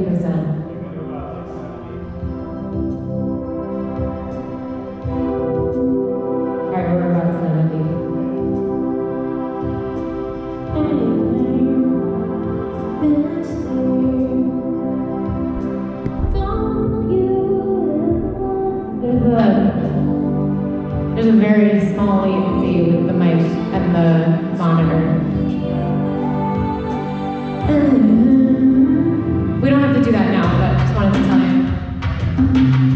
70%. All right, we're about 70. There's a very small latency with the mic and the monitor. We don't have to do that now, but just wanted to tell you.